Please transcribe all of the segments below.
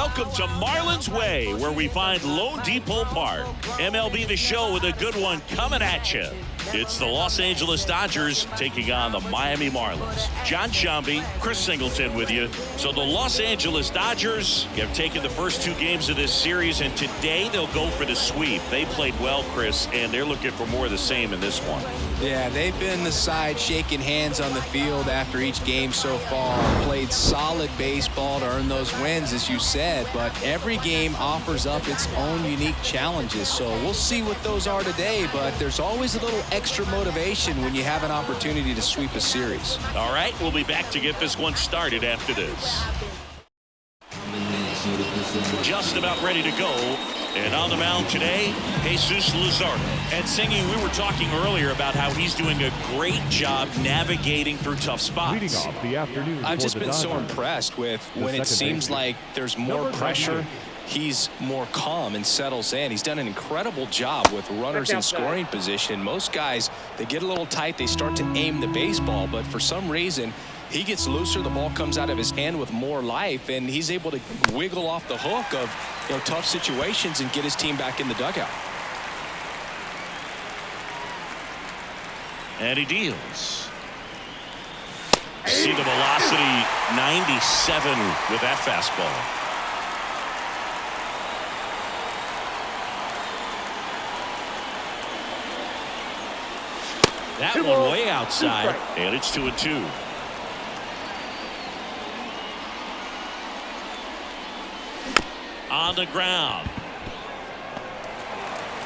Welcome to Marlins Way, where we find Lone Depot Park. MLB The Show with a good one coming at you. It's the Los Angeles Dodgers taking on the Miami Marlins. John Shambi, Chris Singleton with you. So the Los Angeles Dodgers have taken the first two games of this series, and today they'll go for the sweep. They played well, Chris, and they're looking for more of the same in this one. Yeah, they've been the side shaking hands on the field after each game so far. Played solid baseball to earn those wins, as you said, but every game offers up its own unique challenges. So we'll see what those are today, but there's always a little extra motivation when you have an opportunity to sweep a series. All right, we'll be back to get this one started after this. Just about ready to go. And on the mound today, Jesus Luzardo. And Singy, we were talking earlier about how he's doing a great job navigating through tough spots. Leading off the afternoon, I've just been so impressed with when it seems like there's more pressure, he's more calm and settles in. He's done an incredible job with runners in scoring position. Most guys, they get a little tight, they start to aim the baseball, but for some reason, he gets looser, the ball comes out of his hand with more life, and he's able to wiggle off the hook of tough situations and get his team back in the dugout. And he deals. See the velocity, 97 with that fastball. That one way outside, and it's 2-2. On the ground.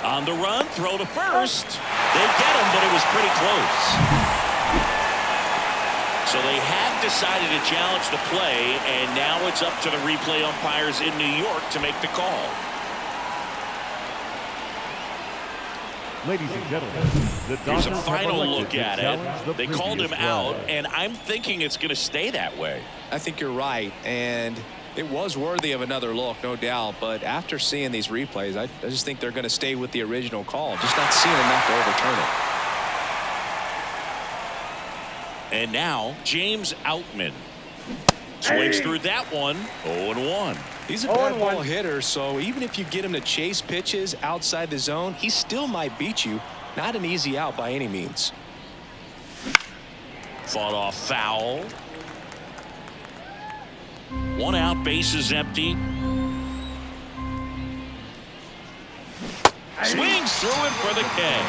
On the run, throw to first. They get him, but it was pretty close. So they have decided to challenge the play, and now it's up to the replay umpires in New York to make the call. Ladies and gentlemen, the Here's a Dodgers final look at it. They called him out, round. and I'm thinking it's going to stay that way. I think you're right, and it was worthy of another look, no doubt, but after seeing these replays, I just think they're going to stay with the original call, just not seeing enough to overturn it. And now James Outman swings through that one. 0-1. He's a bad ball hitter, so even if you get him to chase pitches outside the zone, he still might beat you. Not an easy out by any means. Fought off foul. One out, bases empty. Swings through it for the K.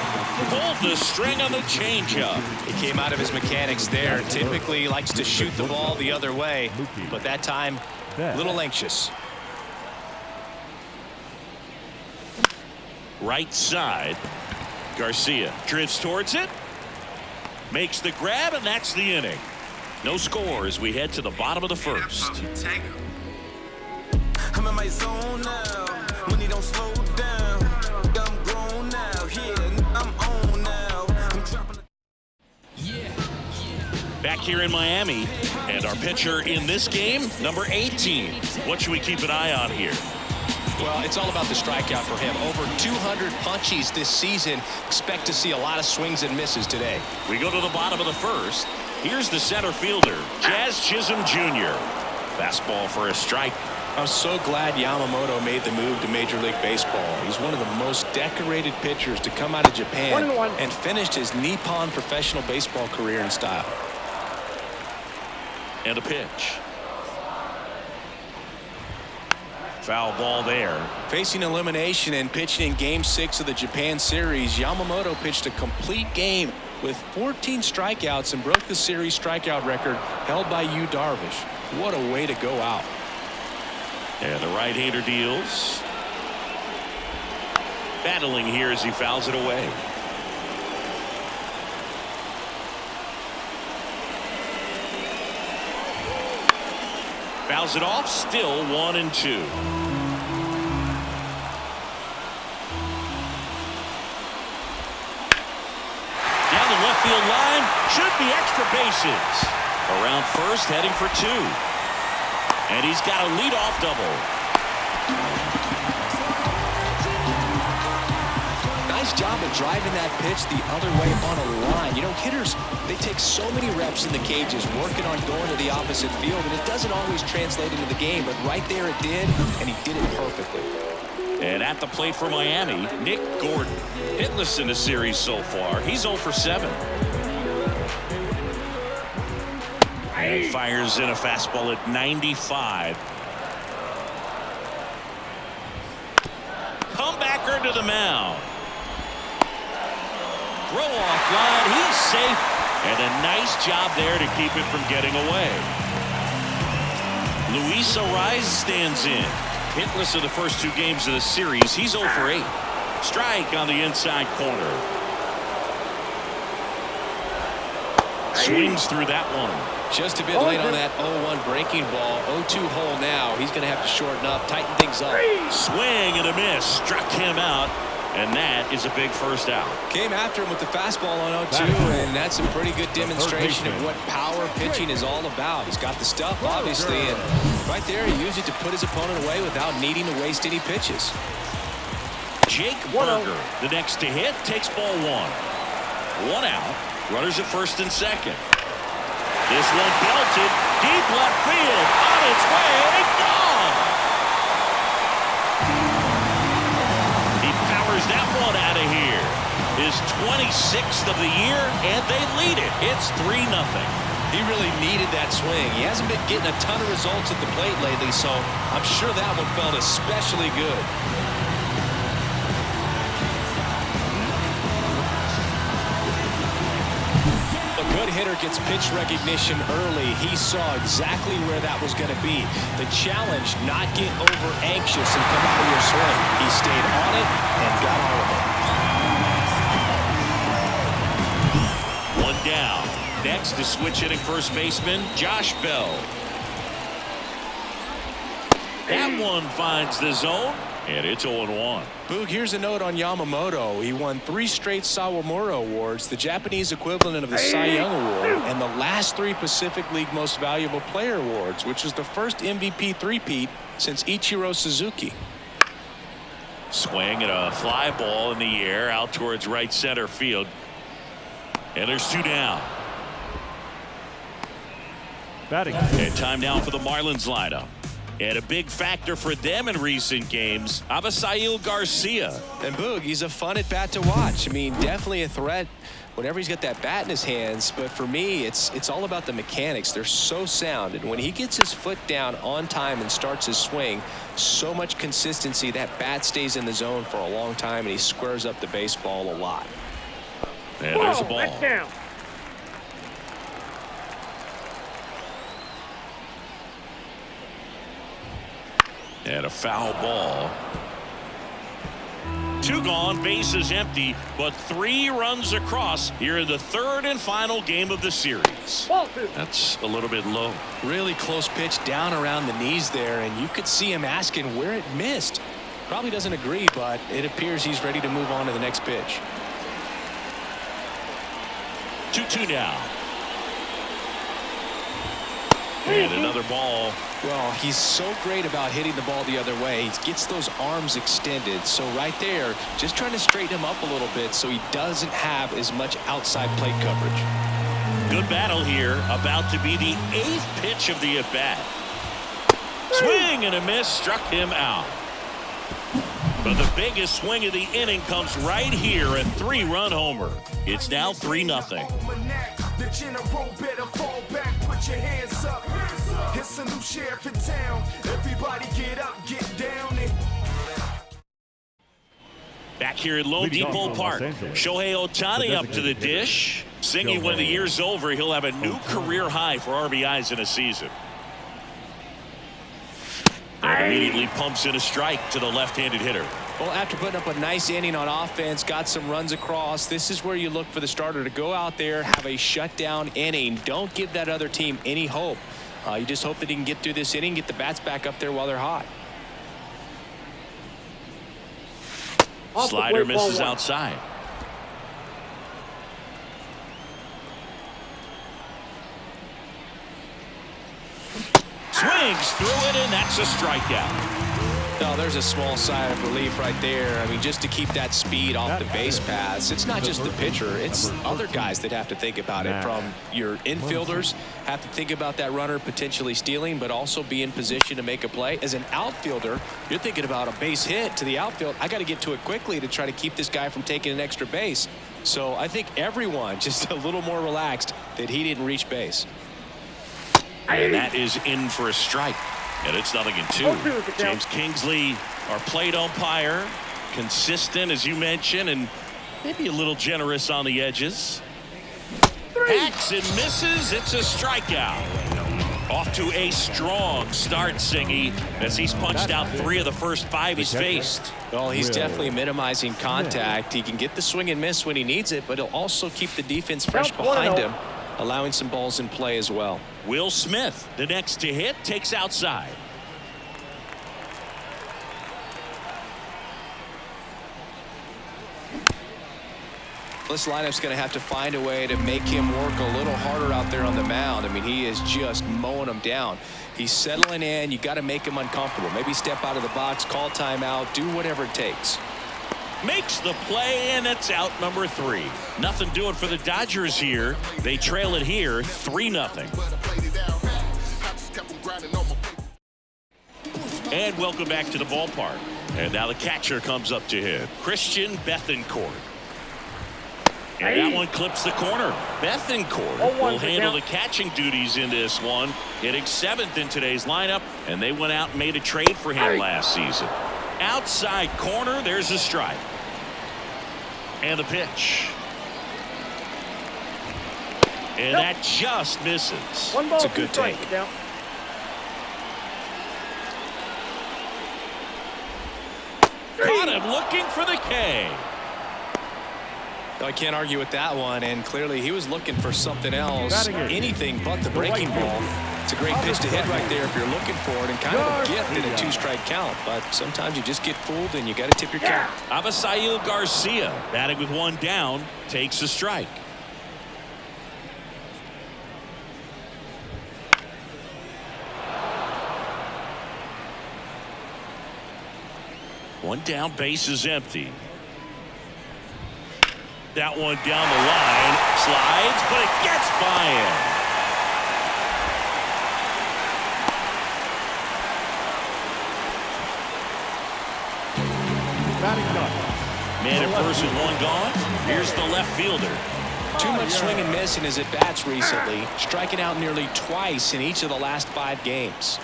Pulled the string on the changeup. He came out of his mechanics there. Typically he likes to shoot the ball the other way, but that time a little anxious. Right side. Garcia drifts towards it. Makes the grab, and that's the inning. No score as we head to the bottom of the first. I'm in my zone now. When he don't slow down. I'm grown now. Yeah, I'm on now. I'm dropping. Back here in Miami, and our pitcher in this game, number 18. What should we keep an eye on here? Well, it's all about the strikeout for him. Over 200 punchies this season. Expect to see a lot of swings and misses today. We go to the bottom of the first. Here's the center fielder, Jazz Chisholm Jr. Fastball for a strike. I'm so glad Yamamoto made the move to Major League Baseball. He's one of the most decorated pitchers to come out of Japan and finished his Nippon professional baseball career in style. And a pitch. Foul ball there. Facing elimination and pitching in Game 6 of the Japan series, Yamamoto pitched a complete game with 14 strikeouts and broke the series strikeout record held by Yu Darvish. What a way to go out. And the right-hander deals. Battling here as he fouls it away. Fouls it off, still 1-2. Down the left field line, should be extra bases. Around first, heading for 2. And he's got a leadoff double. nice job of driving that pitch the other way on a line. You know, hitters, they take so many reps in the cages working on going to the opposite field, and it doesn't always translate into the game, but right there it did, and he did it perfectly. And at the plate for Miami, Nick Gordon. Hitless in the series so far. He's 0 for 7. And fires in a fastball at 95. Comebacker to the mound. Throw off line. He's safe. And a nice job there to keep it from getting away. Luis Ariz stands in. Hitless in the first 2 games of the series. He's 0 for 8. Strike on the inside corner. Swings through that one. Just a bit late on that 0-1 breaking ball. 0-2 hole now. He's going to have to shorten up, tighten things up. Swing and a miss. Struck him out. And that is a big first out. Came after him with the fastball on 0-2, and that's a pretty good demonstration of what power pitching is all about. He's got the stuff, obviously, and right there he used it to put his opponent away without needing to waste any pitches. Jake Berger, the next to hit, takes ball 1. 1 out. Runners at first and second. This one belted deep left field. On its way. Gone. He powers that one out of here. His 26th of the year, and they lead it. It's 3-0. He really needed that swing. He hasn't been getting a ton of results at the plate lately, so I'm sure that one felt especially good. Good hitter gets pitch recognition early. He saw exactly where that was going to be. The challenge, not get over anxious and come out of your swing. He stayed on it and got all of it. 1 down. Next is switch hitting first baseman Josh Bell. That one finds the zone, and it's 0-1. Boog, here's a note on Yamamoto. He won 3 straight Sawamura Awards, the Japanese equivalent of the Cy Young Award, and the last 3 Pacific League Most Valuable Player Awards, which is the first MVP three-peat since Ichiro Suzuki. Swing and a fly ball in the air out towards right center field. And there's 2 down. Batting. And time now for the Marlins lineup. And a big factor for them in recent games, Avisail Garcia. And Boog, he's a fun at bat to watch. I mean, definitely a threat whenever he's got that bat in his hands. But for me, it's all about the mechanics. They're so sound. And when he gets his foot down on time and starts his swing, so much consistency, that bat stays in the zone for a long time, and he squares up the baseball a lot. And there's a ball. And a foul ball. 2 gone, bases empty, but 3 runs across here in the 3rd and final game of the series. That's a little bit low. Really close pitch down around the knees there, and you could see him asking where it missed. Probably doesn't agree, but it appears he's ready to move on to the next pitch. 2-2 now. And another ball. Well, he's so great about hitting the ball the other way. He gets those arms extended. So right there, just trying to straighten him up a little bit so he doesn't have as much outside plate coverage. Good battle here. About to be the 8th pitch of the at-bat. Swing and a miss. Struck him out. But the biggest swing of the inning comes right here, a 3-run homer. It's now 3-0. The general better fall back, put your hands up. It's a new sheriff in town. Everybody get up, get down. Back here at Lone Depot Park, Shohei Ohtani up to the dish. Singing when the year's over, he'll have a new career high for RBIs in a season. And immediately pumps in a strike to the left-handed hitter. Well, after putting up a nice inning on offense, got some runs across, this is where you look for the starter to go out there, have a shutdown inning. Don't give that other team any hope. You just hope that he can get through this inning, get the bats back up there while they're hot. Slider misses outside. Swings through it, and that's a strikeout. Oh, there's a small sigh of relief right there. I mean, just to keep that speed off the base paths. It's not just the pitcher. It's other guys that have to think about it. From your infielders have to think about that runner potentially stealing, but also be in position to make a play. As an outfielder, you're thinking about a base hit to the outfield. I got to get to it quickly to try to keep this guy from taking an extra base. So I think everyone just a little more relaxed that he didn't reach base. And that is in for a strike. And it's 0-2. James Kingsley, our plate umpire, consistent, as you mentioned, and maybe a little generous on the edges. Hacks and misses. It's a strikeout. Off to a strong start, Singy, as he's punched out 3 of the first 5 he's faced. Well, he's definitely minimizing contact. He can get the swing and miss when he needs it, but he'll also keep the defense fresh behind him, allowing some balls in play as well. Will Smith, the next to hit, takes outside. This lineup's going to have to find a way to make him work a little harder out there on the mound. I mean, he is just mowing them down. He's settling in. You got to make him uncomfortable. Maybe step out of the box, call timeout, do whatever it takes. Makes the play, and it's out number 3. Nothing doing for the Dodgers here. They trail it here 3-0. And welcome back to the ballpark. And now the catcher comes up to hit. Christian Bethancourt. And that one clips the corner. Bethancourt will handle the catching duties in this one, hitting 7th in today's lineup, and they went out and made a trade for him last season. Outside corner, there's a strike. And the pitch. And that just misses. It's a good take. Caught him looking for the K. I can't argue with that one, and clearly he was looking for something else, anything but the breaking ball. It's a great pitch to hit right there if you're looking for it, and kind of a gift in a 2-strike count, but sometimes you just get fooled and you got to tip your cap. Avisail Garcia, batting with 1 down, takes a strike. One down, base is empty. That one down the line, slides, but it gets by him. Man at first with 1 gone. Here's the left fielder. Too much swing and miss in his at-bats recently, striking out nearly twice in each of the last 5 games.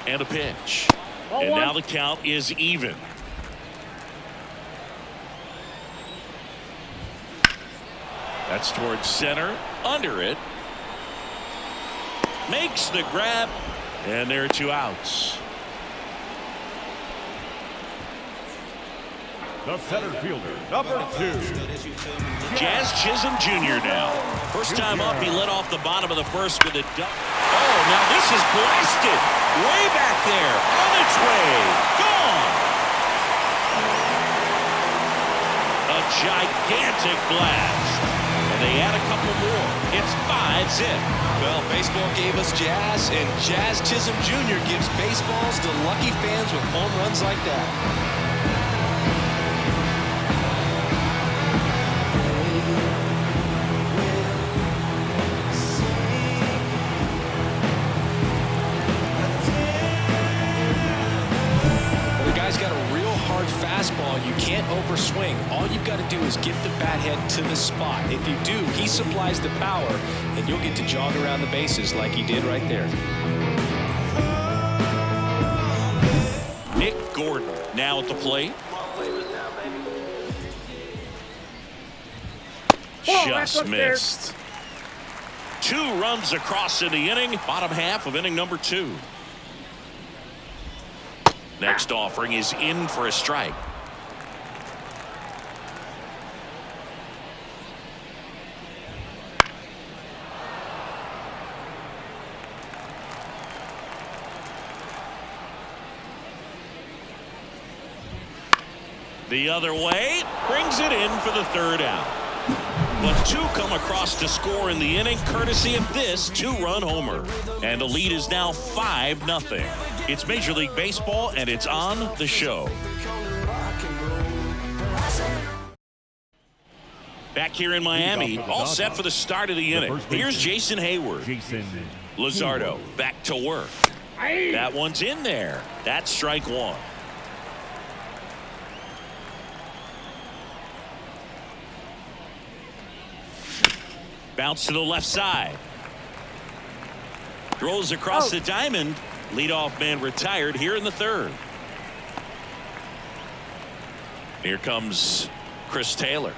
And a pitch. And now the count is even. That's towards center, under it. Makes the grab, and there are 2 outs. The center fielder, number 2. Jazz Chisholm Jr. now. First time up, he led off the bottom of the first with a duck. Oh, now this is blasted. Way back there, on its way, gone. A gigantic blast. They add a couple more. It's 5-zip. Well, baseball gave us Jazz, and Jazz Chisholm Jr. gives baseballs to lucky fans with home runs like that. Fastball, you can't overswing. All you've got to do is get the bat head to the spot. If you do, he supplies the power, and you'll get to jog around the bases like he did right there. Nick Gordon now at the plate. Just missed. 2 runs across in the inning, bottom half of inning number 2. Next offering is in for a strike. The other way, brings it in for the 3rd out. But two come across to score in the inning, courtesy of this two-run homer. And the lead is now 5-0. It's Major League Baseball, and it's on the show. Back here in Miami, all set for the start of the inning. Here's Jason Hayward. Luzardo back to work. That one's in there. That's strike one. Bounce to the left side. Throws across the diamond. Leadoff man retired here in the third. Here comes Chris Taylor.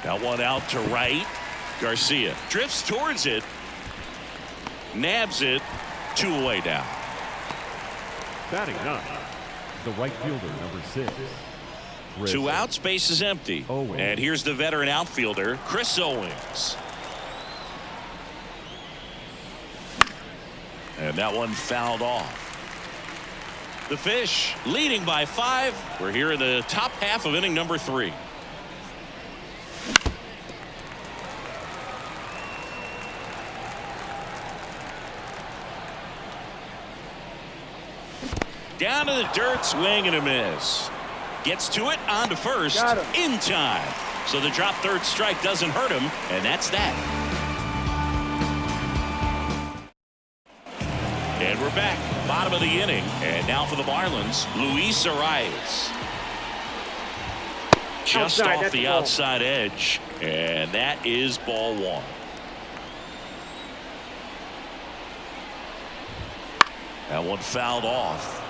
Got one out to right. Garcia drifts towards it. Nabs it. Two away now. Batting up, the right fielder, number 6. Two outs, base is empty. And here's the veteran outfielder, Chris Owings. And that one fouled off. The Fish leading by 5. We're here in the top half of inning number 3. Down to the dirt, swing and a miss. Gets to it, on to first, in time. So the drop third strike doesn't hurt him, and that's that. And we're back, bottom of the inning. And now for the Marlins, Luis Arias. Just off the outside edge, and that is ball one. That one fouled off.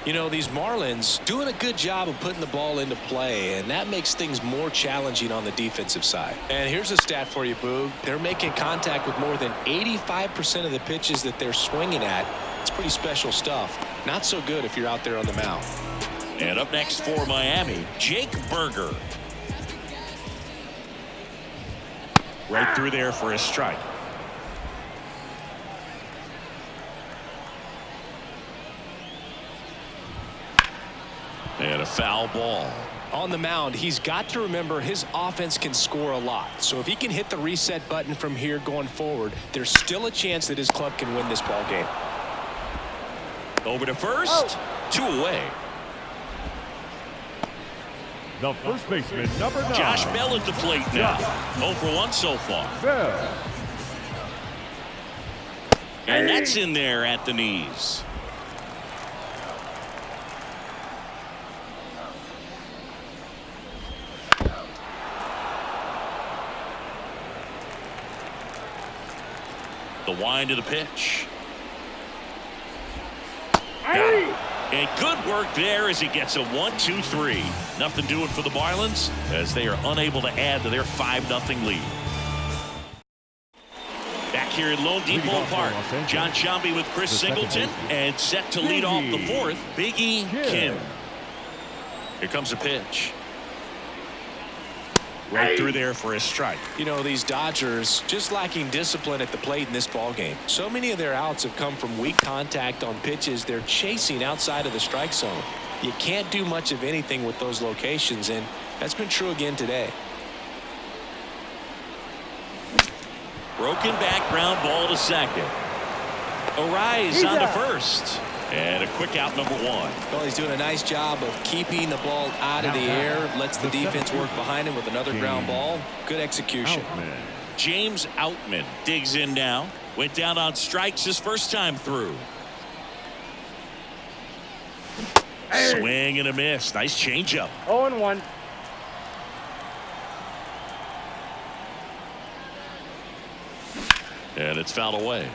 You know, these Marlins doing a good job of putting the ball into play, and that makes things more challenging on the defensive side. And here's a stat for you, Boog. They're making contact with more than 85% of the pitches that they're swinging at. It's pretty special stuff. Not so good if you're out there on the mound. And up next for Miami, Jake Berger. Right through there for a strike. And a foul ball. On the mound, he's got to remember his offense can score a lot. So if he can hit the reset button from here going forward, there's still a chance that his club can win this ball game. Over to first. Two away. The first baseman, number 9. Josh Bell at the plate now. 0 for 1 so far. Bell. And that's in there at the knees. The wind of the pitch. And good work there as he gets a 1-2-3. Nothing doing for the Marlins as they are unable to add to their 5-0 lead. Back here at Lone Depot Park, John Sciambi with Chris Singleton and set to lead off the fourth, Biggie Kim. Here comes the pitch. Right through there for a strike. You know, these Dodgers just lacking discipline at the plate in this ball game. So many of their outs have come from weak contact on pitches they're chasing outside of the strike zone. You can't do much of anything with those locations, and that's been true again today. Broken back ground ball to second. Arise on to first. And a quick out, number 1. Well, he's doing a nice job of keeping the ball out of the air. Lets the defense work behind him with another ground ball. Good execution. James Outman digs in now. Went down on strikes his first time through. Swing and a miss. Nice changeup. 0-1. And it's fouled away.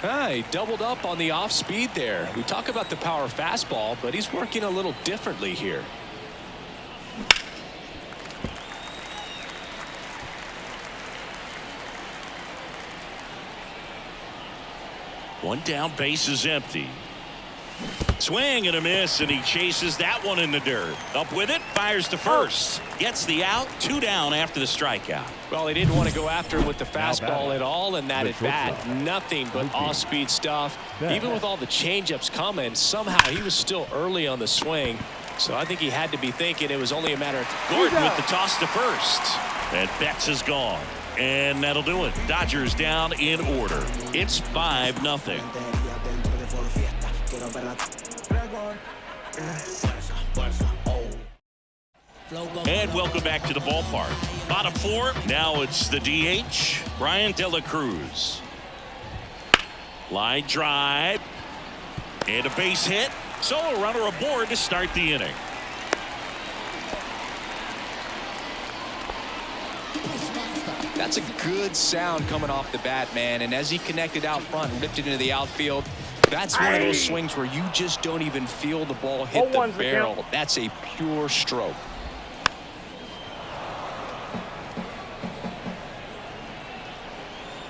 He doubled up on the off speed there. We talk about the power fastball, but he's working a little differently here. One down, base is empty. Swing and a miss, and he chases that one in the dirt. Up with it, fires to first. Gets the out, 2 down after the strikeout. Well, he didn't want to go after him with the fastball at all, and that the at bat, nothing but off-speed stuff. Even with all the changeups coming, somehow he was still early on the swing. So I think he had to be thinking it was only a matter of Gordon with the toss to first. And Betts is gone. And that'll do it. Dodgers down in order. It's 5-0. And welcome back to the ballpark. Bottom 4. Now it's the DH, Brian De La Cruz. Line drive. And a base hit. So a runner aboard to start the inning. That's a good sound coming off the bat, man. And as he connected out front and ripped it into the outfield, that's one of those swings where you just don't even feel the ball hit the barrel. That's a pure stroke.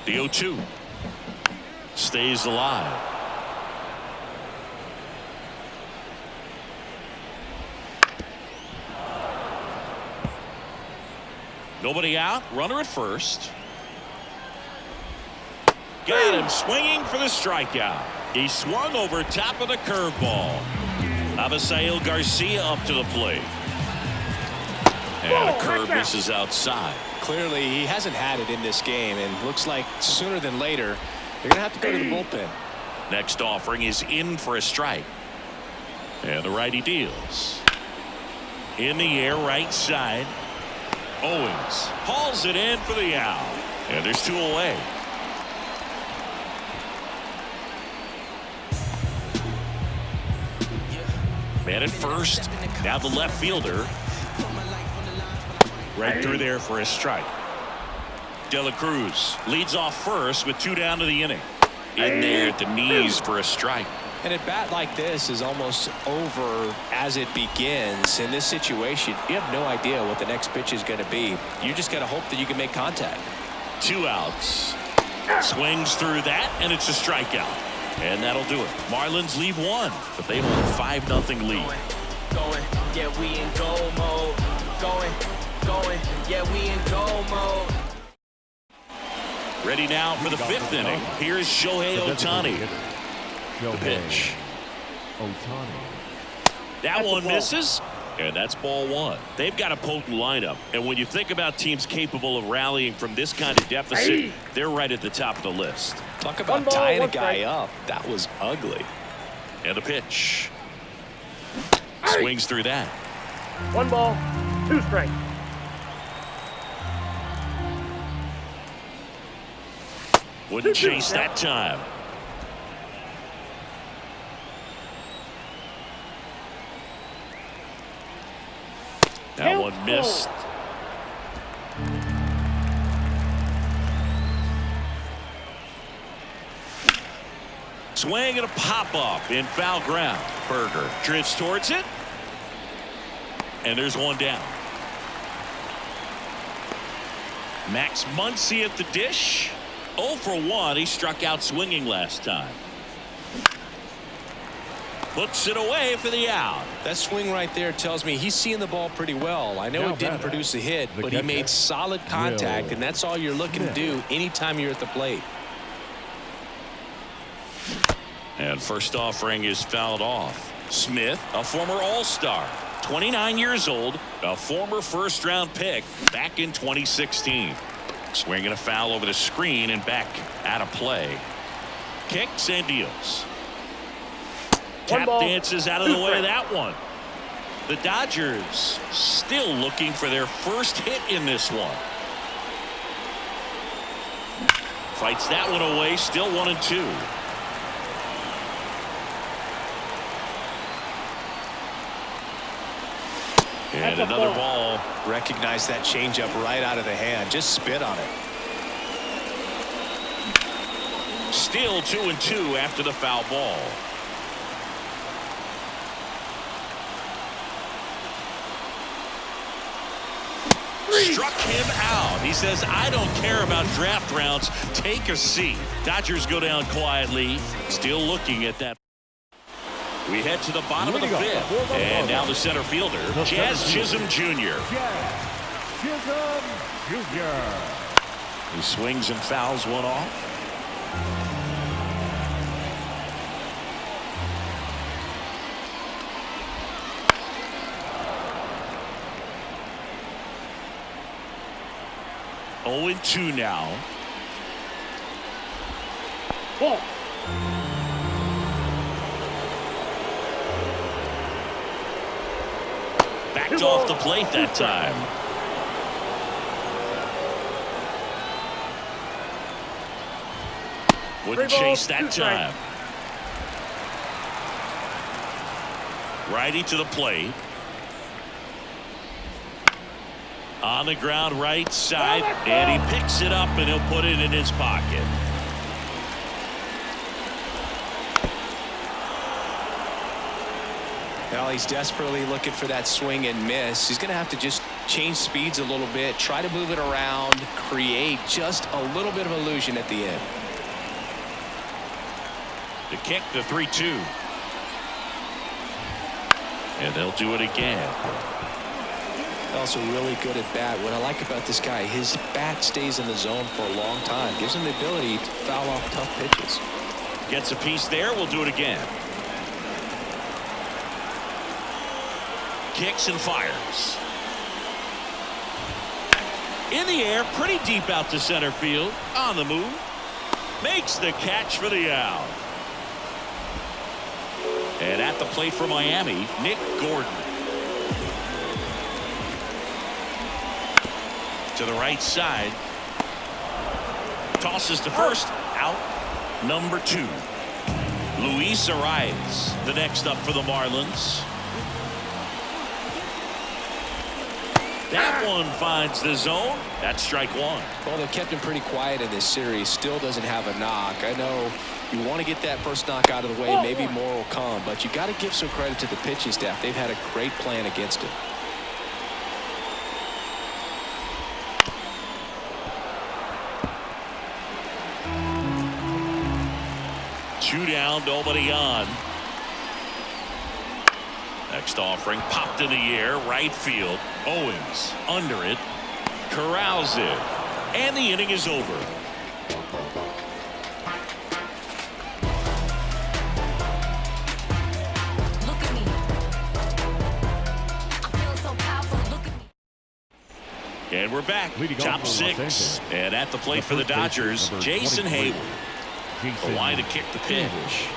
The 0-2 stays alive. Nobody out. Runner at first. Got him swinging for the strikeout. He swung over top of the curveball. Avisail Garcia up to the plate. And a curve misses outside. Clearly, he hasn't had it in this game, and looks like sooner than later, they're going to have to go to the bullpen. Next offering is in for a strike. And the righty deals. In the air, right side. Owens hauls it in for the out. And there's 2 away. Man at first. Now the left fielder. Right through there for a strike. De La Cruz leads off first with 2 down to the inning. In there at the knees for a strike. And a bat like this is almost over as it begins. In this situation, you have no idea what the next pitch is going to be. You just got to hope that you can make contact. 2 outs. Swings through that, and it's a strikeout. And that'll do it. Marlins leave 1, but they hold a 5-0 lead. Going, yeah, we in goal mode. Going, yeah, we in goal mode. Ready now for the 5th inning. Here's Shohei Ohtani. The pitch. That one misses, and that's ball 1. They've got a potent lineup, and when you think about teams capable of rallying from this kind of deficit, they're right at the top of the list. Talk about tying a guy up. That was ugly. And the pitch. Swings through that. 1 ball, 2 strikes. Wouldn't chase that time. That one missed. Swing and a pop-up in foul ground. Berger drifts towards it. And there's 1 down. Max Muncy at the dish. 0 for 1. He struck out swinging last time. Puts it away for the out. That swing right there tells me he's seeing the ball pretty well. I know it didn't produce a hit, but he made solid contact, and that's all you're looking to do anytime you're at the plate. And first offering is fouled off. Smith, a former All-Star, 29 years old, a former first-round pick back in 2016. Swinging a foul over the screen and back out of play. Kicks and deals. Tap dances out of the way of that one. The Dodgers still looking for their first hit in this one. Fights that one away, still 1-2. And another ball. Recognize that changeup right out of the hand. Just spit on it. Still 2-2 after the foul ball. Struck him out. He says, I don't care about draft rounds. Take a seat. Dodgers go down quietly. Still looking at that. We head to the bottom of the fifth. And now the center fielder, Jazz Chisholm Jr. Chisholm Jr. He swings and fouls one off. Oh, and 2 now. Ball. Backed off the plate that time. Wouldn't chase that time. Righty to the plate. On the ground right side, and he picks it up and he'll put it in his pocket. Well, he's desperately looking for that swing and miss. He's going to have to just change speeds a little bit, try to move it around, create just a little bit of illusion at the end. The kick, the 3-2. And they'll do it again. Also really good at bat. What I like about this guy, his bat stays in the zone for a long time. Gives him the ability to foul off tough pitches. Gets a piece there. We'll do it again. Kicks and fires. In the air, pretty deep out to center field. On the move. Makes the catch for the out. And at the plate for Miami, Nick Gordon. To the right side. Tosses to first. Out. Number 2. Luis Arias, the next up for the Marlins. That one finds the zone. That's strike 1. Well, they've kept him pretty quiet in this series. Still doesn't have a knock. I know you want to get that first knock out of the way. Maybe more will come, but you got to give some credit to the pitching staff. They've had a great plan against him. Two down, nobody on. Next offering popped in the air, right field. Owens under it, corrals it, and the inning is over. Look at me. I feel so powerful. Look at me. And we're back. Top 6. And at the plate for the Dodgers, Jason Hayward. The line to kick the pitch.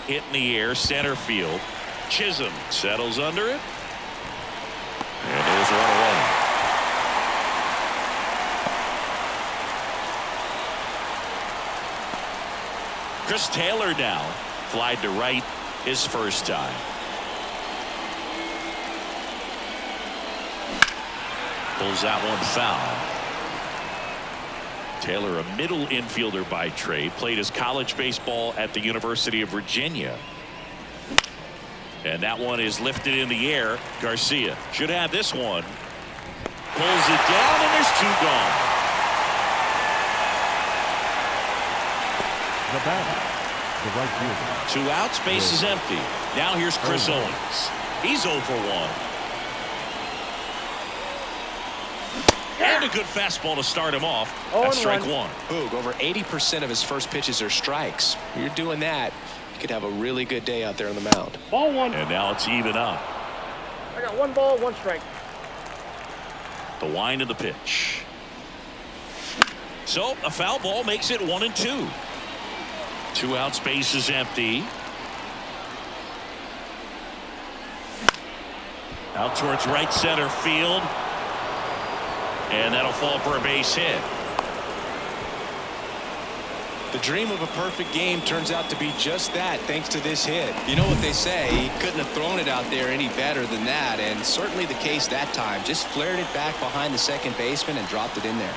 Hit in the air, center field. Chisholm settles under it. And there's one away. Chris Taylor now. Flied to right his first time. Pulls that one foul. Taylor, a middle infielder by trade, played his college baseball at the University of Virginia. And that one is lifted in the air. Garcia should have this one. Pulls it down, and there's 2 gone. The batter, the right fielder. 2 outs, base is empty. Now here's Chris Owens. He's 0 for 1. And a good fastball to start him off. That's strike 1. Boog, over 80% of his first pitches are strikes. When you're doing that, you could have a really good day out there on the mound. Ball 1. And now it's even up. I got 1 ball, 1 strike. The wind of the pitch. So a foul ball makes it 1 and 2. 2 outs, base is empty. Out towards right center field. And that'll fall for a base hit. The dream of a perfect game turns out to be just that, thanks to this hit. You know what they say, he couldn't have thrown it out there any better than that, and certainly the case that time. Just flared it back behind the second baseman and dropped it in there.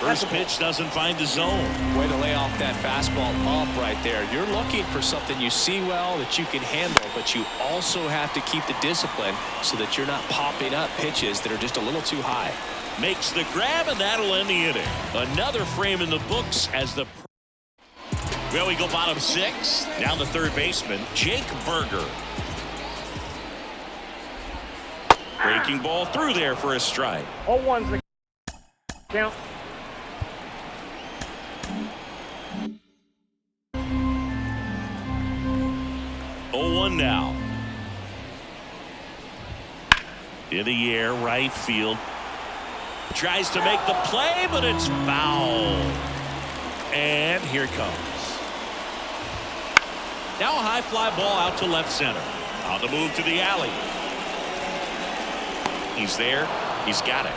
First pitch doesn't find the zone. Way to lay off that fastball up right there. You're looking for something you see well that you can handle, but you also have to keep the discipline so that you're not popping up pitches that are just a little too high. Makes the grab, and that'll end the inning. Another frame in the books as the Well, we go bottom 6. Now the third baseman, Jake Berger. Breaking ball through there for a strike. 0-1's the count. One now. In the air, right field. Tries to make the play, but it's foul. And here it comes. Now a high fly ball out to left center. On the move to the alley. He's there. He's got it.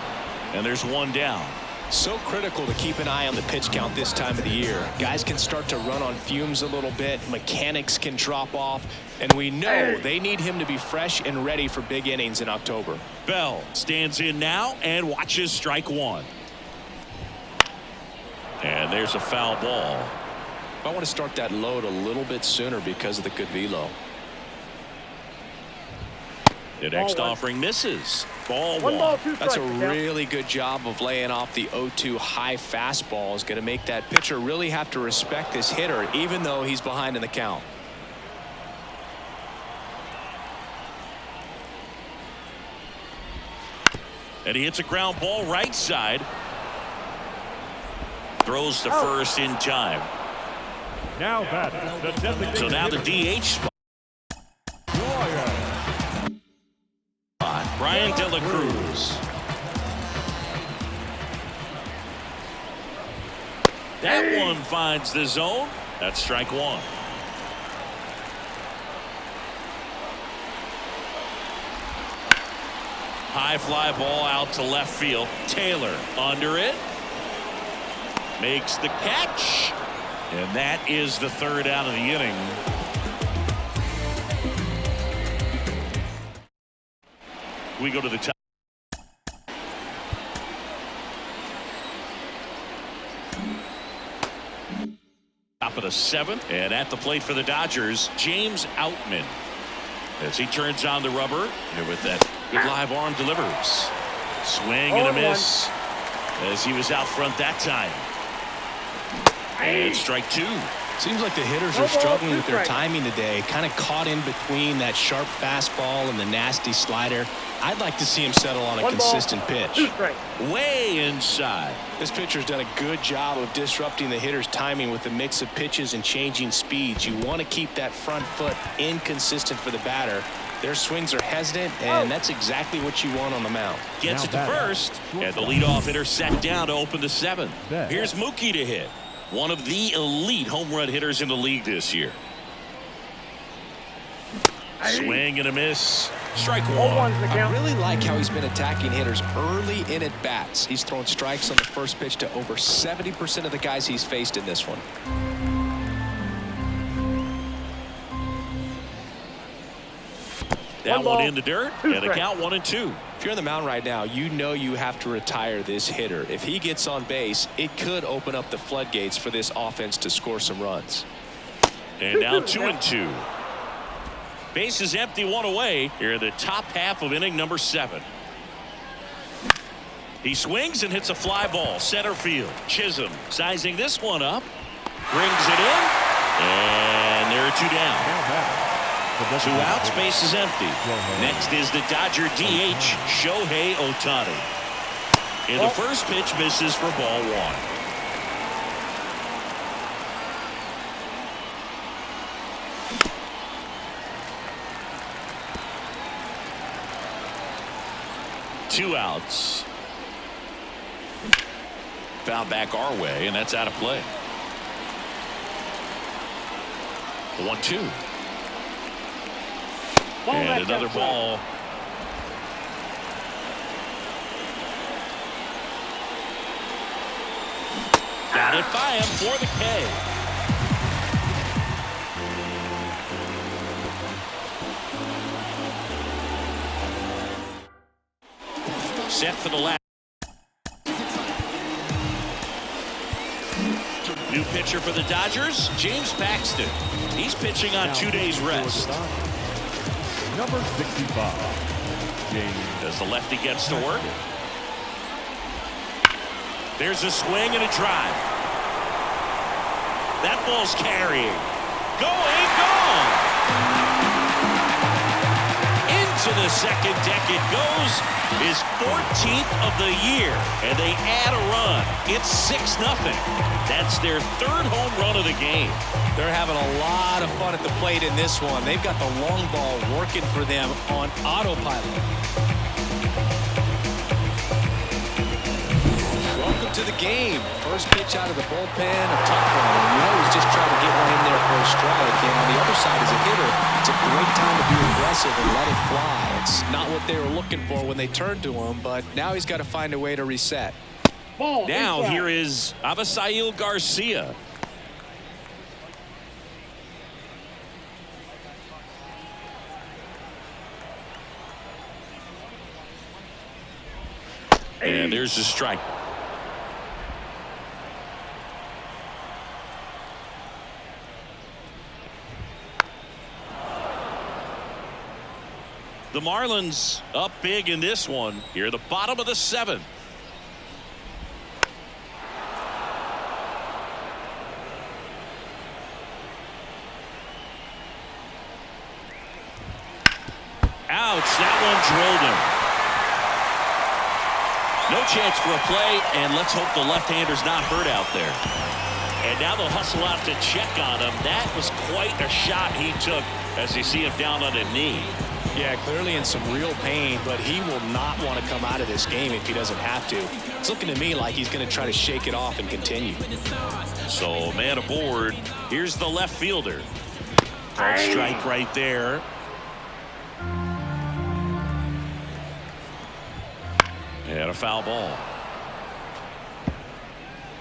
And there's one down. So critical to keep an eye on the pitch count this time of the year. Guys can start to run on fumes a little bit. Mechanics can drop off. And we know they need him to be fresh and ready for big innings in October. Bell stands in now and watches strike one. And there's a foul ball. I want to start that load a little bit sooner because of the good velo. The next offering misses. Ball One ball, 2 strikes. That's a really good job of laying off the 0-2 high fastball. Is going to make that pitcher really have to respect this hitter, even though he's behind in the count. And he hits a ground ball right side. Throws to first in time. Now batting, the designated So now the hitter. DH spot. Brian De La Cruz. That one finds the zone. That's strike one. High fly ball out to left field. Taylor under it. Makes the catch. And that is the third out of the inning. We go to the top. Top of the 7th. And at the plate for the Dodgers, James Outman. As he turns on the rubber. And with that good live arm delivers. Swing and a miss. As he was out front that time. And strike 2. Seems like the hitters are struggling with their timing today. Kind of caught in between that sharp fastball and the nasty slider. I'd like to see him settle on a consistent pitch. Way inside. This pitcher's done a good job of disrupting the hitter's timing with the mix of pitches and changing speeds. You want to keep that front foot inconsistent for the batter. Their swings are hesitant, and that's exactly what you want on the mound. Gets it to first, and the leadoff hitter set down to open the 7th. Here's Mookie to hit. One of the elite home run hitters in the league this year. Swing and a miss. Strike one. I really like how he's been attacking hitters early in at bats. He's thrown strikes on the first pitch to over 70% of the guys he's faced in this one. That one in the dirt, and a count 1-2. If you're on the mound right now, you know you have to retire this hitter. If he gets on base, it could open up the floodgates for this offense to score some runs. And now 2-2. Base is empty, one away here in the top half of inning number 7. He swings and hits a fly ball center field. Chisholm sizing this one up, brings it in, and there are 2 down. 2 outs, base is empty. Next is the Dodger DH, Shohei Ohtani. And the first pitch misses for ball 1. Two outs. Foul back our way, and that's out of play. 1-2. And another ball. Got it by him for the K. Set for the last. New pitcher for the Dodgers, James Paxton. He's pitching on 2 days rest. Number 65, James. As the lefty gets to work. There's a swing and a drive. That ball's carrying. Going, gone. Into the second deck it goes. His 14th of the year. And they add a run. It's 6-0. That's their third home run of the game. They're having a lot of fun at the plate in this one. They've got the long ball working for them on autopilot. Welcome to the game. First pitch out of the bullpen, a tough one. And you know he's just trying to get one in there for a strike. And on the other side as a hitter, it's a great time to be aggressive and let it fly. It's not what they were looking for when they turned to him, but now he's got to find a way to reset. Now here is Avisail Garcia. And there's the strike. The Marlins up big in this one here at the bottom of the 7th. Ouch, that one drilled him. No chance for a play, and let's hope the left-hander's not hurt out there. And now they'll hustle out to check on him. That was quite a shot he took as they see him down on a knee. Yeah, clearly in some real pain, but he will not want to come out of this game if he doesn't have to. It's looking to me like he's going to try to shake it off and continue. So, man aboard. Here's the left fielder. Called strike right there. And a foul ball.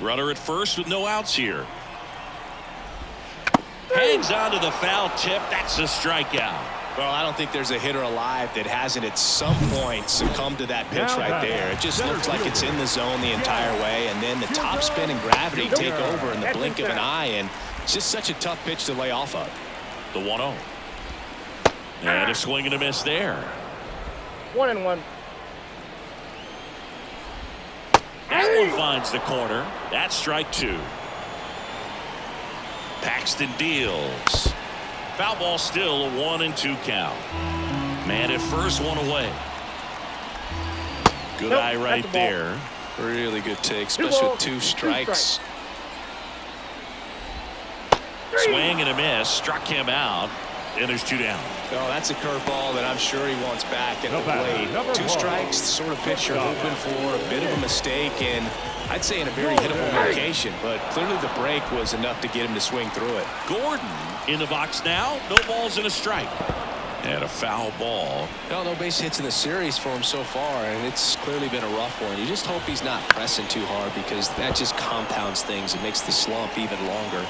Runner at first with no outs here. Hangs on to the foul tip. That's a strikeout. Well, I don't think there's a hitter alive that hasn't at some point succumbed to that pitch right there. It just looks like it's in the zone the entire way, and then the top spin and gravity take over in the blink of an eye, and it's just such a tough pitch to lay off of. The 1-0. And a swing and a miss there. 1-1. That one finds the corner. That's strike 2. Paxton deals. Foul ball, still a 1-2 count. Man at first, one away. Good eye right there. Really good take, especially with 2 strikes. Swing and a miss. Struck him out. And there's 2 down. Oh, that's a curveball that I'm sure he wants back at the plate. 2 strikes, the sort of pitch you're hoping for. A bit of a mistake, and I'd say in a very hittable location, but clearly the break was enough to get him to swing through it. Gordon in the box now. No balls and a strike. And a foul ball. No base hits in the series for him so far, and it's clearly been a rough one. You just hope he's not pressing too hard, because that just compounds things. It makes the slump even longer.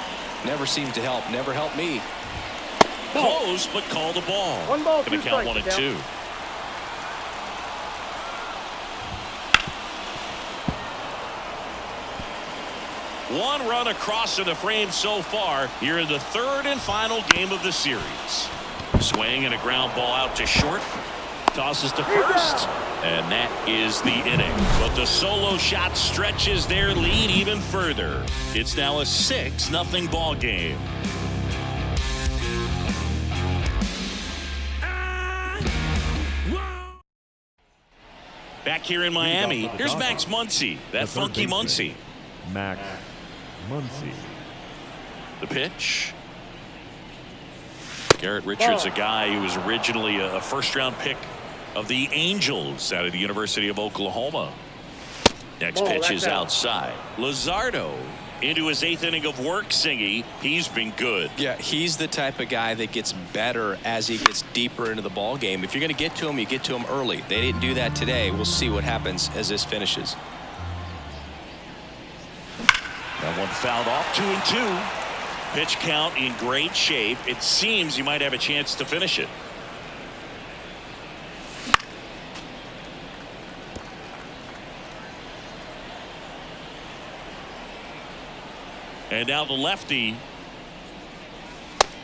Never seemed to help. Never helped me. Close, but call the ball. 1 ball, 2 Gonna count 1 and 2. One run across in the frame so far here in the 3rd and final game of the series. Swing and a ground ball out to short. Tosses to first. And that is the inning. But the solo shot stretches their lead even further. It's now a 6-0 ball game. Back here in Miami, here's Max Muncy. That funky Muncy. Max Muncy. The pitch. Garrett Richards, a guy who was originally a first-round pick of the Angels out of the University of Oklahoma. Next pitch is outside. Luzardo into his 8th inning of work, Singy. He's been good. Yeah, he's the type of guy that gets better as he gets deeper into the ball game. If you're going to get to him, you get to him early. They didn't do that today. We'll see what happens as this finishes. That one fouled off. 2-2. Pitch count in great shape. It seems he might have a chance to finish it. And now the lefty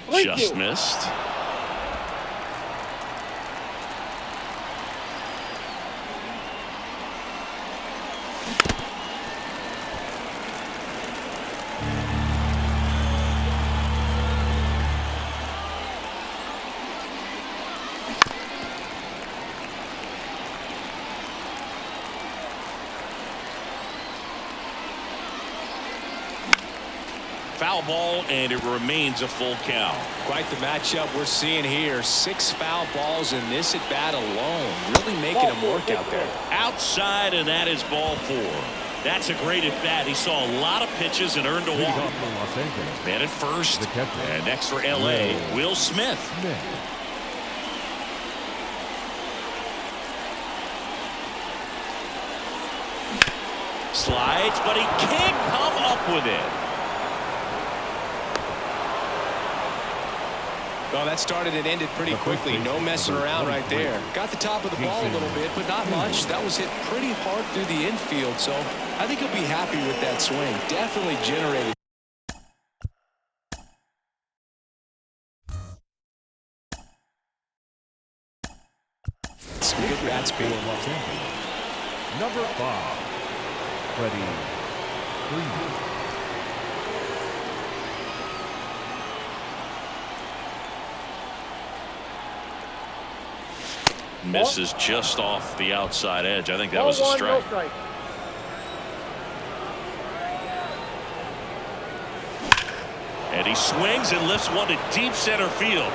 just missed. Foul ball, and it remains a full count. Quite the matchup we're seeing here. 6 foul balls in this at bat alone. Really making them work out there. Outside, and that is ball 4. That's a great at bat. He saw a lot of pitches and earned a walk. Man at first, and next for LA, Will Smith. Slides, but he can't come up with it. Well, that started and ended pretty quickly. No messing around right there. Got the top of the ball a little bit, but not much. That was hit pretty hard through the infield, so I think he'll be happy with that swing. Definitely generated. Some good bat speed. Number 5, Freddie Freeman. Misses just off the outside edge. I think that was a strike. And he swings and lifts one to deep center field.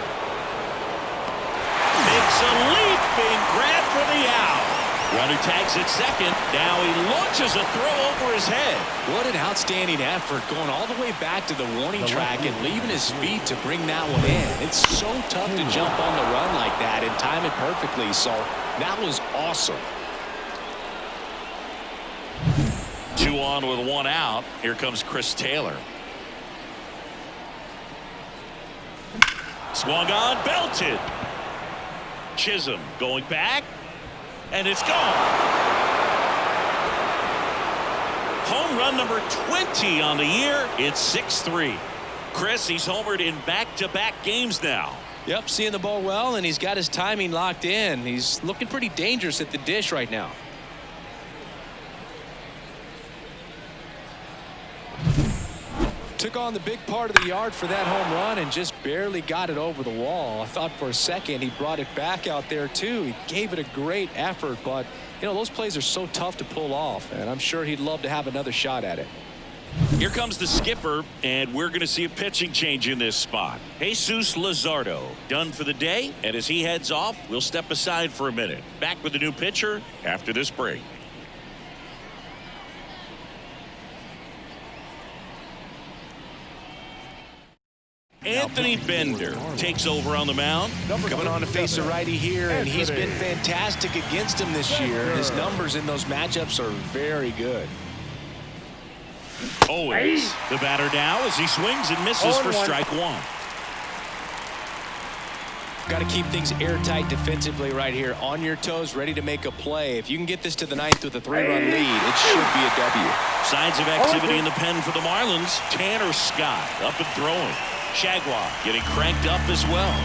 Makes a leaping grab for the out. Runner tags at second. Now he launches a throw over his head. What an outstanding effort, going all the way back to the warning track and leaving his feet to bring that one in. It's so tough to jump on the run like that and time it perfectly, so that was awesome. 2 on with 1 out. Here comes Chris Taylor. Swung on, belted. Chisholm going back, and it's gone. Home run number 20 on the year. It's 6-3. Chris, he's homered in back-to-back games now. Yep, seeing the ball well, and he's got his timing locked in. He's looking pretty dangerous at the dish right now. Took on the big part of the yard for that home run and just barely got it over the wall. I thought for a second he brought it back out there too. He gave it a great effort, but you know, those plays are so tough to pull off, and I'm sure he'd love to have another shot at it. Here comes the skipper, and we're going to see a pitching change in this spot. Jesus Luzardo done for the day, and as he heads off, we'll step aside for a minute. Back with the new pitcher after this break. Anthony Bender takes over on the mound. Coming on to face a righty here, and he's been fantastic against him this year. His numbers in those matchups are very good. Always the batter now as he swings and misses for strike 1. Got to keep things airtight defensively right here. On your toes, ready to make a play. If you can get this to the 9th with a 3-run lead, it should be a W. Signs of activity in the pen for the Marlins. Tanner Scott up and throwing. Jaguar getting cranked up as well.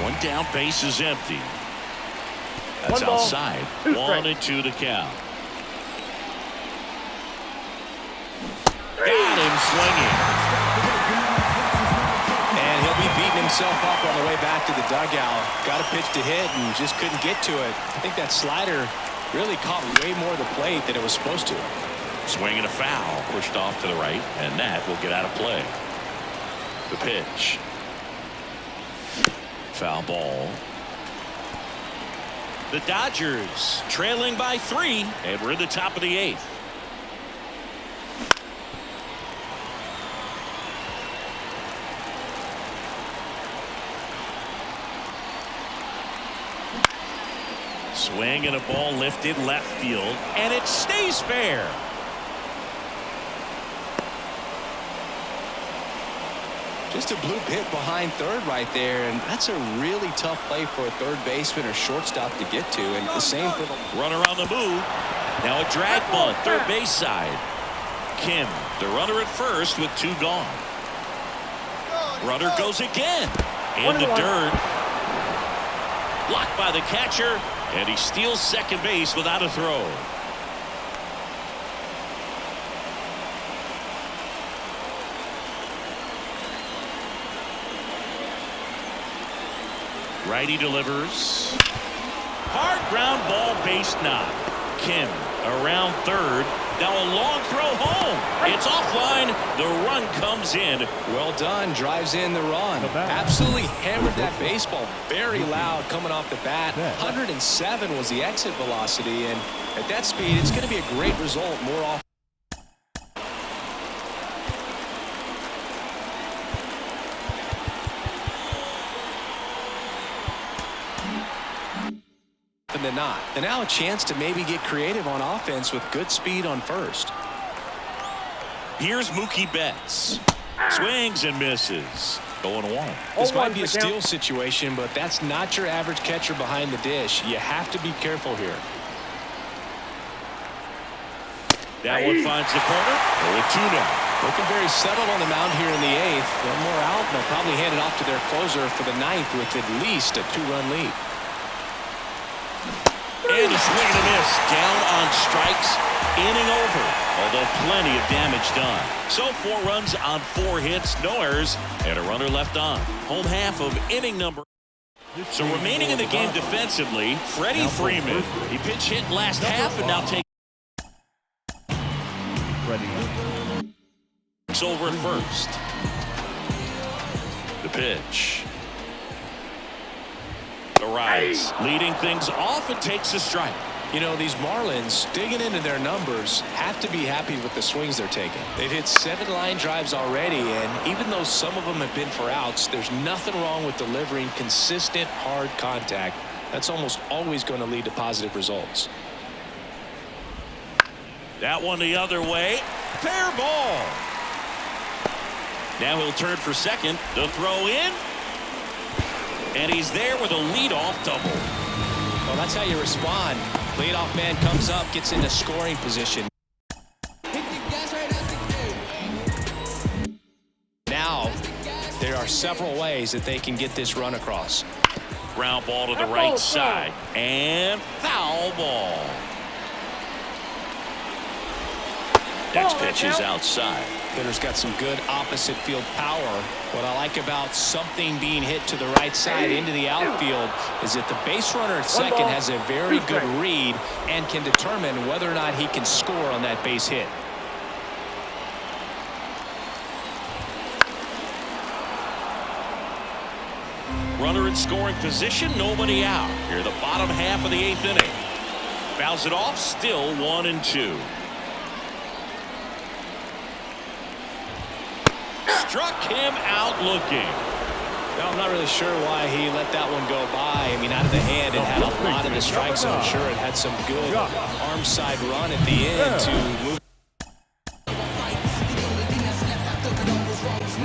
1 down, base is empty. That's outside. 1-2 the count. Got him swinging. And he'll be beating himself up on the way back to the dugout. Got a pitch to hit and just couldn't get to it. I think that slider really caught way more of the plate than it was supposed to. Swinging a foul, pushed off to the right, and that will get out of play. The pitch. Foul ball. The Dodgers trailing by 3, and we're in the top of the 8th. Swing and a ball lifted left field, and it stays fair. Just a bloop hit behind third right there, and that's a really tough play for a third baseman or shortstop to get to, and the same for the runner on the move. Now a drag bunt, third base side. Kim, the runner at first with 2 gone. Runner goes again in the dirt. Blocked by the catcher, and he steals second base without a throw. Righty delivers. Hard ground ball, base knock. Kim around third. Now a long throw home. It's offline. The run comes in. Well done. Drives in the run. Absolutely hammered that baseball. Very loud coming off the bat. 107 was the exit velocity, and at that speed, it's going to be a great result more often than not. And now a chance to maybe get creative on offense with good speed on first. Here's Mookie Betts. Swings and misses. 0-1. This might be a steal situation, but that's not your average catcher behind the dish. You have to be careful here. That one finds the corner. 0-2 now. Looking very settled on the mound here in the 8th. One more out, and they'll probably hand it off to their closer for the 9th with at least a 2-run lead. And a swing and a miss. Down on strikes. Inning over. Although plenty of damage done. So 4 runs on 4 hits. No errors. And a runner left on. Home half of inning number. So remaining in the game defensively, Freddie Freeman. He pitch hit last half and now takes over at first. The pitch. The rise, leading things off and takes a strike. You know, these Marlins, digging into their numbers, have to be happy with the swings they're taking. They've hit 7 line drives already, and even though some of them have been for outs, there's nothing wrong with delivering consistent, hard contact. That's almost always going to lead to positive results. That one the other way. Fair ball. Now he'll turn for second. The throw in. And he's there with a leadoff double. Well, that's how you respond. Leadoff man comes up, gets into scoring position. Now, there are several ways that they can get this run across. Ground ball to the right side. And foul ball. Next pitch is outside. Hitter's got some good opposite field power. What I like about something being hit to the right side into the outfield is that the base runner at second has a very good read and can determine whether or not he can score on that base hit. Runner in scoring position, nobody out. Here the bottom half of the 8th inning. Fouls it off, still 1-2. Struck him out looking. Well, I'm not really sure why he let that one go by. I mean, out of the hand, it had a lot in the strike zone. Sure, it had some good arm side run at the end to move.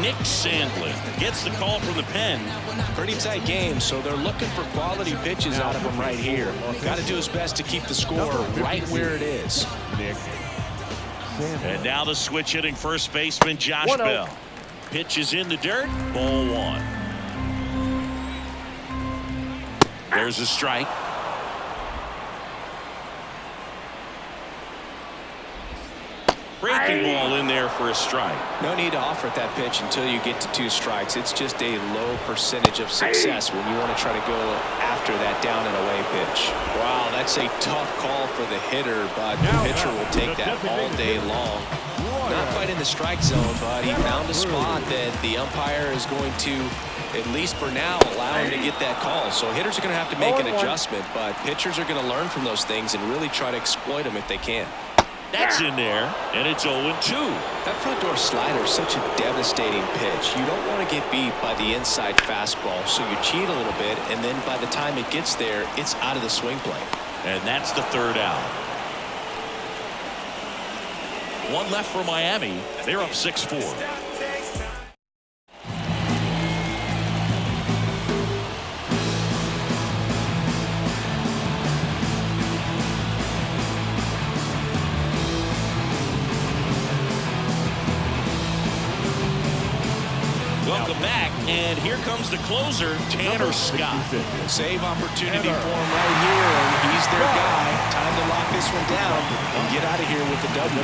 Nick Sandlin gets the call from the pen. Pretty tight game, so they're looking for quality pitches out of him right here. Got to do his best to keep the score right where it is. And now the switch hitting first baseman Josh Bell. Pitch is in the dirt. Ball 1. There's a strike. Breaking ball in there for a strike. No need to offer at that pitch until you get to 2 strikes. It's just a low percentage of success when you want to try to go after that down and away pitch. Wow, that's a tough call for the hitter, but the pitcher will take that all day long. Not quite in the strike zone, but he found a spot that the umpire is going to, at least for now, allow him to get that call. So hitters are going to have to make an adjustment, but pitchers are going to learn from those things and really try to exploit them if they can. That's in there, and it's 0-2. That front door slider is such a devastating pitch. You don't want to get beat by the inside fastball, so you cheat a little bit, and then by the time it gets there, it's out of the swing plane. And that's the 3rd out. 1 left for Miami. They're up 6-4. Welcome back, and here comes the closer, Tanner Scott. Save opportunity for him right here, and he's their guy. Time to lock this one down and get out of here with the W.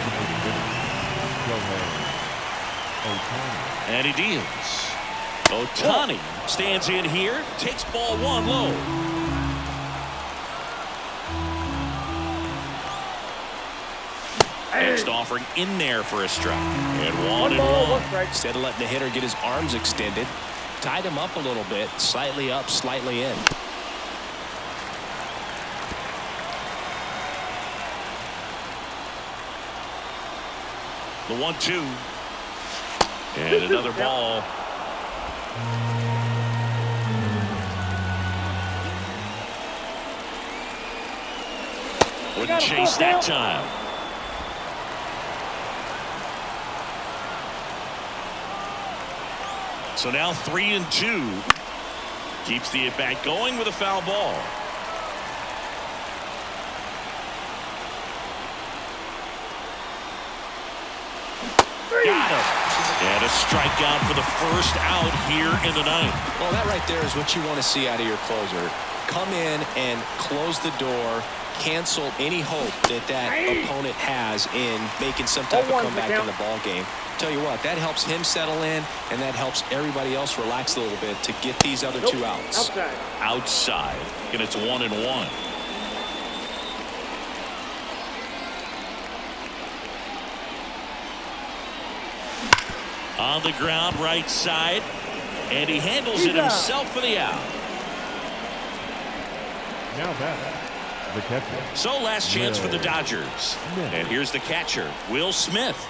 And he deals. Ohtani stands in here, takes ball 1 low. Next offering in there for a strike. And One one ball, and one one. strike. Instead of letting the hitter get his arms extended, tied him up a little bit, slightly up, slightly in. The 1-2. And another ball. Wouldn't chase that time. So now 3-2. Keeps the at-bat going with a foul ball. Got him. And a strikeout for the first out here in the ninth. Well, that right there is what you want to see out of your closer. Come in and close the door, cancel any hope that opponent has in making some type of comeback in the ball game. Tell you what, that helps him settle in, and that helps everybody else relax a little bit to get these other two outs. Outside. And it's 1-1. On the ground, right side. And he handles it himself for the out. Now back, the catcher. So last chance for the Dodgers. And here's the catcher, Will Smith.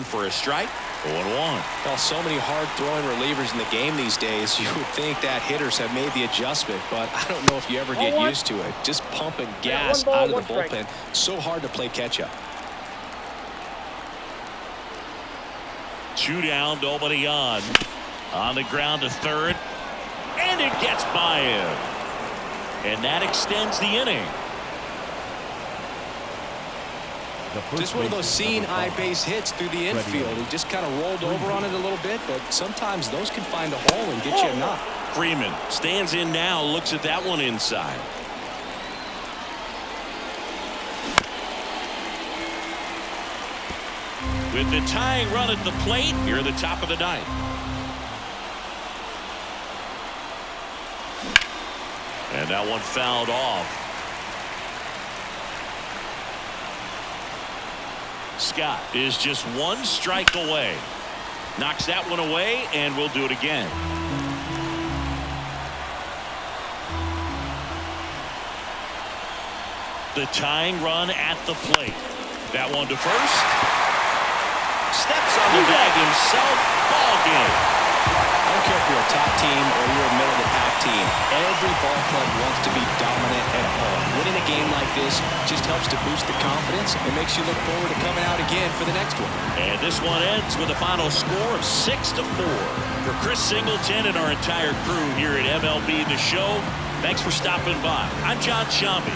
For a strike. 0-1. Well, so many hard-throwing relievers in the game these days, you would think that hitters have made the adjustment, but I don't know if you ever get used to it. Just pumping gas out of the bullpen. So hard to play catch-up. 2 down, nobody on. On the ground to third. And it gets by him. And that extends the inning. Just one of those seeing eye base hits through the infield. He just kind of rolled over on it a little bit, but sometimes those can find a hole and get you a knock. Freeman stands in now, looks at that one inside. With the tying run at the plate here at the top of the ninth. And that one fouled off. Scott is just 1 strike away. Knocks that one away, and we'll do it again. The tying run at the plate. That one to first. Steps on the bag himself. Ball game. I don't care if you're a top team or you're a middle-of-the-pack team. Every ball club wants to be dominant at home. Winning a game like this just helps to boost the confidence and makes you look forward to coming out again for the next one. And this one ends with a final score of 6-4. For Chris Singleton and our entire crew here at MLB The Show, thanks for stopping by. I'm John Shambi.